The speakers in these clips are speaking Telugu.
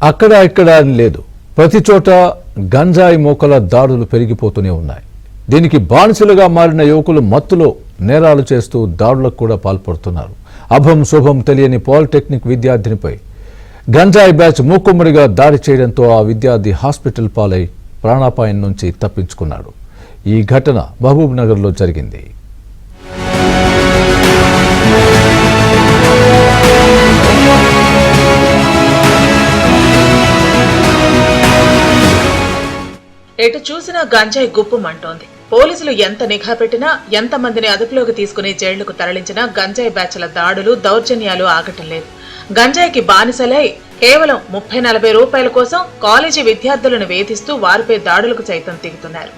అక్కడ ఇక్కడ లేదు, ప్రతి చోట గంజాయి మోకల దాడులు పెరిగిపోతూనే ఉన్నాయి. దీనికి బానిసలుగా మారిన యువకులు మత్తులో నేరాలు చేస్తూ దాడులకు కూడా పాల్పడుతున్నారు. అభం శుభం తెలియని పాలిటెక్నిక్ విద్యార్థినిపై గంజాయి బ్యాచ్ మూకుమ్మడిగా దాడి చేయడంతో ఆ విద్యార్థి హాస్పిటల్ పాలై ప్రాణాపాయం నుంచి తప్పించుకున్నాడు. ఈ ఘటన మహబూబ్ నగర్లో జరిగింది. ఎటు చూసినా గంజాయి గుప్పుమంటోంది. పోలీసులు ఎంత నిఘా పెట్టినా, ఎంత మందిని అదుపులోకి తీసుకుని జైళ్లకు తరలించినా గంజాయి బ్యాచ్ల దాడులు, దౌర్జన్యాలు ఆగటం లేదు. గంజాయికి బానిసలై కేవలం 30-40 రూపాయల కోసం కాలేజీ విద్యార్థులను వేధిస్తూ వారిపై దాడులకు సైతం దిగుతున్నారు.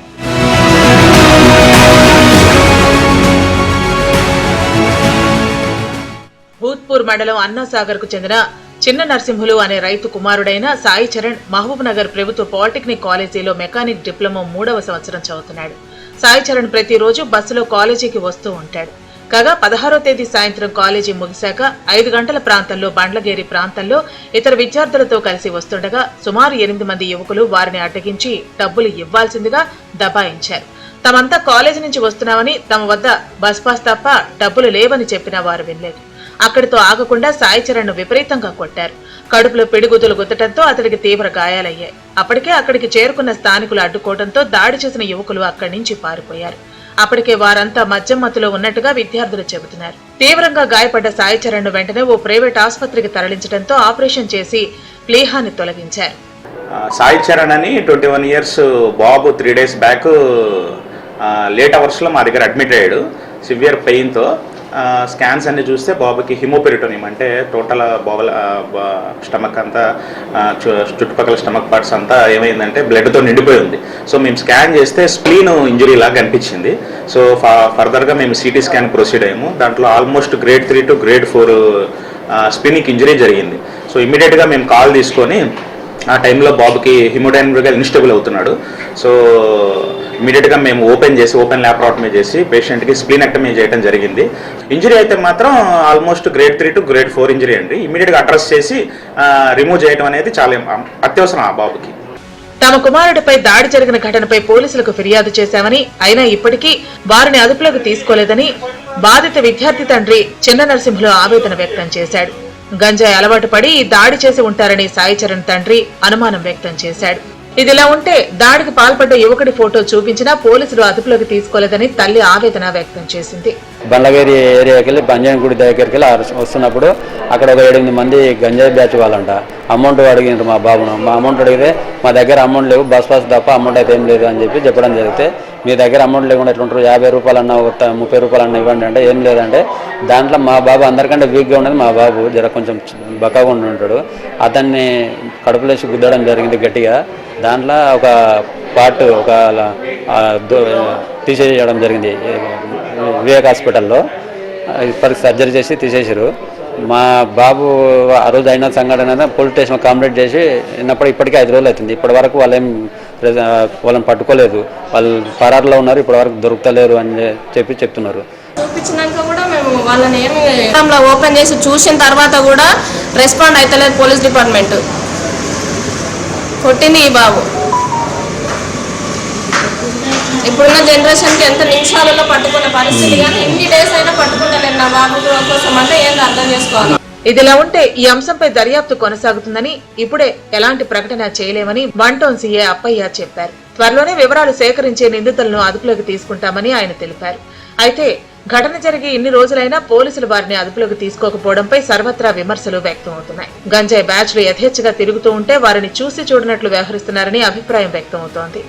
భూత్పూర్ మండలం అన్నాసాగర్ కు చెందిన చిన్న నరసింహులు అనే రైతు కుమారుడైన సాయి చరణ్ మహబూబ్ నగర్ ప్రభుత్వ పాలిటెక్నిక్ కాలేజీలో మెకానిక్ డిప్లొమా 3వ సంవత్సరం చదువుతున్నాడు. సాయి చరణ్ ప్రతిరోజు బస్సులో కాలేజీకి వస్తూ ఉంటాడు. కాగా 16వ తేదీ సాయంత్రం కాలేజీ ముగిశాక 5 గంటల ప్రాంతంలో బండ్లగేరి ప్రాంతంలో ఇతర విద్యార్థులతో కలిసి వస్తుండగా సుమారు 8 మంది యువకులు వారిని అడ్డగించి డబ్బులు ఇవ్వాల్సిందిగా దబాయించారు. తమంతా కాలేజీ నుంచి వస్తున్నామని, తమ వద్ద బస్ పాస్ తప్ప డబ్బులు లేవని చెప్పినా వారు వినలేదు. అక్కడితో ఆగకుండా సాయి చరణ్ ను విపరీతంగా కొట్టారు. కడుపులో పిడిగుద్దులు గుద్దటంతో అతడికి తీవ్ర గాయాలయ్యాయి. అప్పటికే అక్కడికి చేరుకున్న స్థానికులు అడ్డుకోవడంతో దాడి చేసిన యువకులు అక్కడి నుంచి పారిపోయారు. అప్పటికే వారంతా మద్యం మత్తులో ఉన్నట్టుగా విద్యార్థులు చెబుతున్నారు. తీవ్రంగా గాయపడ్డ సాయి చరణ్ ను వెంటనే ఓ ప్రైవేట్ ఆసుపత్రికి తరలించడంతో ఆపరేషన్ చేసి ప్లీహాన్ని తొలగించారు. సాయి చరణ్ అని 21 ఇయర్స్ బాబు 3 days బ్యాక్ లేట్ అవర్స్ లో మా దగ్గర అడ్మిట్ అయ్యాడు. సివియర్ పెయిన్ తో స్కాన్స్ అన్ని చూస్తే బాబుకి హిమోపెరిటోనియం అంటే టోటల్ బాబుల స్టమక్ అంతా చుట్టుపక్కల స్టమక్ పార్ట్స్ అంతా ఏమైందంటే బ్లడ్తో నిండిపోయి ఉంది. సో మేము స్కాన్ చేస్తే స్ప్లీన్ ఇంజరీ లాగా అనిపించింది. సో ఫర్దర్గా మేము సిటీ స్కాన్ ప్రొసీడ్ అయ్యాము. దాంట్లో almost grade 3 to grade 4 splenic injury జరిగింది. సో ఇమీడియట్గా మేము కాల్ తీసుకొని ఆ టైంలో బాబుకి హిమోడైనమిక్గా ఇన్స్టేబుల్ అవుతున్నాడు. సో ఇమీడియట్గా మేము ఓపెన్ ల్యాప్రాటమీ చేసి పేషెంట్కి స్ప్లీనెక్టమీ చేయడం జరిగింది. ఇంజరీ అయితే మాత్రం almost grade 3 to grade 4 injury అండి. ఇమీడియట్గా అడ్రస్ చేసి రిమూవ్ చేయడం అనేది చాలా అత్యవసరం ఆ బాబుకి. తమ కుమారుడిపై దాడి జరిగిన ఘటనపై పోలీసులకు ఫిర్యాదు చేశామని, అయినా ఇప్పటికీ వారిని అదుపులోకి తీసుకోలేదని బాధిత విద్యార్థి తండ్రి చిన్న నరసింహులు ఆవేదన వ్యక్తం చేశాడు. గంజాయి అలవాటు పడి దాడి చేసి ఉంటారని సాయి చరణ్ తండ్రి అనుమానం వ్యక్తం చేశాడు. ఇదిలా ఉంటే దాడికి పాల్పడ్డ యువకుడి ఫోటో చూపించినా పోలీసులు అదుపులోకి తీసుకోలేదని తల్లి ఆవేదన వ్యక్తం చేసింది. బండ్లగేరి ఏరియాకి వెళ్ళి బంజాని గుడి దగ్గరికి వెళ్ళి వస్తున్నప్పుడు అక్కడ ఒక 7-8 మంది గంజాయి బ్యాచ్ వాళ్ళంట అమౌంట్ అడిగినారు మా బాబును. మా అమౌంట్ అడిగితే మా దగ్గర అమౌంట్ లేవు, బస్ పాస్ తప్ప అమౌంట్ అయితే ఏం లేదు అని చెప్పడం జరిగితే, మీ దగ్గర అమౌంట్ లేకుండా ఎట్లుంటారు, 50 రూపాయలు అన్న 30 రూపాయలు అన్న ఇవ్వండి అంటే ఏం లేదంటే, దాంట్లో మా బాబు అందరికంటే వీక్గా ఉన్నది మా బాబు, జర కొంచెం బక్కగా ఉంటాడు. అతన్ని కడుపులేసి గుద్దడం జరిగింది గట్టిగా. దాంట్లో ఒక పార్ట్ ఒక తీసేయడం జరిగింది వివేక్ హాస్పిటల్లో. ఇప్పటికి సర్జరీ చేసి తీసేసారు. మా బాబు ఆ రోజు అయిన సంఘటన పోలీస్ స్టేషన్లో కంప్లైంట్ చేసి ఇప్పటికీ 5 రోజులు అవుతుంది. ఇప్పటి వరకు వాళ్ళని పట్టుకోలేదు, వాళ్ళు పరారులో ఉన్నారు, ఇప్పటి వరకు దొరుకుతలేరు అని చెప్తున్నారు. చూపించినాక కూడా మేము వాళ్ళని ఏమి ఓపెన్ చేసి చూసిన తర్వాత కూడా రెస్పాండ్ అవుతలేదు పోలీస్ డిపార్ట్మెంట్. కొట్టింది ఈ బాబు. ఇప్పుడున్న జనరేషన్కి ఎంత నిమిషాలలో పట్టుకున్న పరిస్థితి, కానీ ఎన్ని డేస్ అయినా పట్టుకుంటలేదు నా బాబు కోసం అంటే ఏంటి అర్థం చేసుకోవాలి. ఇదిలా ఉంటే ఈ అంశంపై దర్యాప్తు కొనసాగుతుందని, ఇప్పుడే ఎలాంటి ప్రకటన చేయలేమని 1 Town సీఏ అప్పయ్య చెప్పారు. త్వరలోనే వివరాలు సేకరించే నిందితులను అదుపులోకి తీసుకుంటామని ఆయన తెలిపారు. అయితే ఘటన జరిగి ఇన్ని రోజులైనా పోలీసులు వారిని అదుపులోకి తీసుకోకపోవడంపై సర్వత్రా విమర్శలు వ్యక్తమవుతున్నాయి. గంజాయి బ్యాచ్లు యథేచ్ఛగా తిరుగుతూ ఉంటే వారిని చూసి చూడనట్లు వ్యవహరిస్తున్నారని అభిప్రాయం వ్యక్తమవుతోంది.